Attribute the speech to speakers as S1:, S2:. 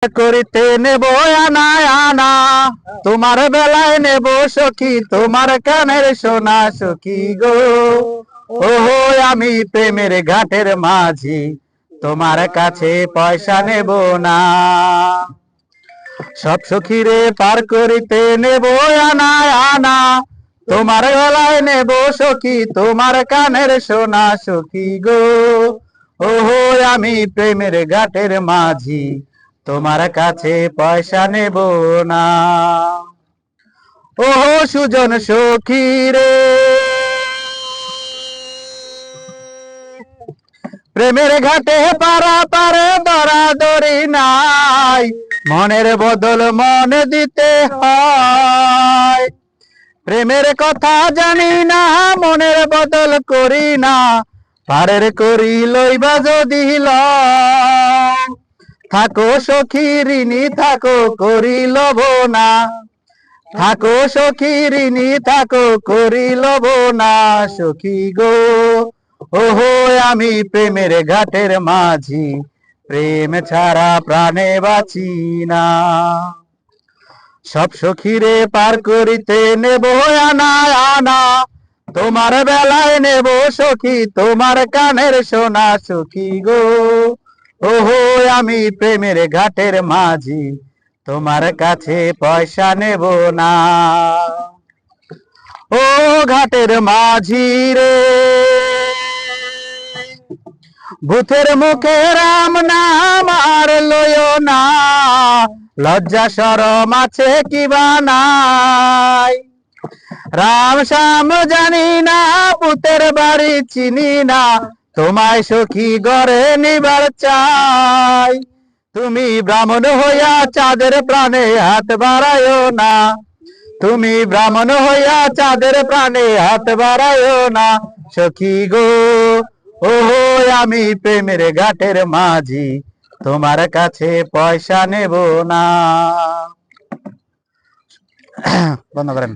S1: করিতে নেব আনা আনা, তোমার বেলায় নেব সখী তোমার কানের সোনা সখী গো। ওহো আমি প্রেমের ঘাটের মাঝি, তোমার কাছে পয়সা নেব না। সব সখীরে পার করিতে নেব আনা আনা, তোমার গলায় নেব সখী তোমার কানের সোনা সখী গো। ওহো আমি প্রেমের ঘাটের মাঝি, তোমার কাছে পয়সা নেব না। ওহো সুজন সখী রে, প্রেমের ঘাটে পারা পারে দরাদরি নাই, মনের বদল মন দিতে হয়। প্রেমের কথা জানি না মনের বদল করি না, পারের করি লইবা যদি লও। থাকো সখী ঋণী থাকো করি লব না, থাকো সখী ঋণী থাকো করি লব না সখী গো। ওহো আমি প্রেমের ঘাটের মাঝি, প্রেম ছাড়া প্রাণে বাঁচি না। সব সখীরে পার করিতে নেব আনা আনা, তোমার বেলায় নেব সখী তোমার কানের সোনা সখী গো। ওহো আমি প্রেমের ঘাটের মাঝি, তোমার কাছে পয়সা নেব না। ও ঘাটের মাঝি রে, ভূতের মুখে রাম নাম আর লইও না, লজ্জা শরম আছে কিবা নাই। রাম শ্যাম জানি না ভূতের বাড়ি চিনি না, তোমায় সখী ঘরে নিবার চাই। তুমি ব্রাহ্মণ হইয়া চাঁদের প্রাণে হাত বাড়াইও না, তুমি ব্রাহ্মণ হইয়া চাঁদের প্রাণে হাত বাড়াইও না সখী গো। ওহো আমি প্রেমের ঘাটের মাঝি, তোমার কাছে পয়সা নেব না। বন্ধ করেন।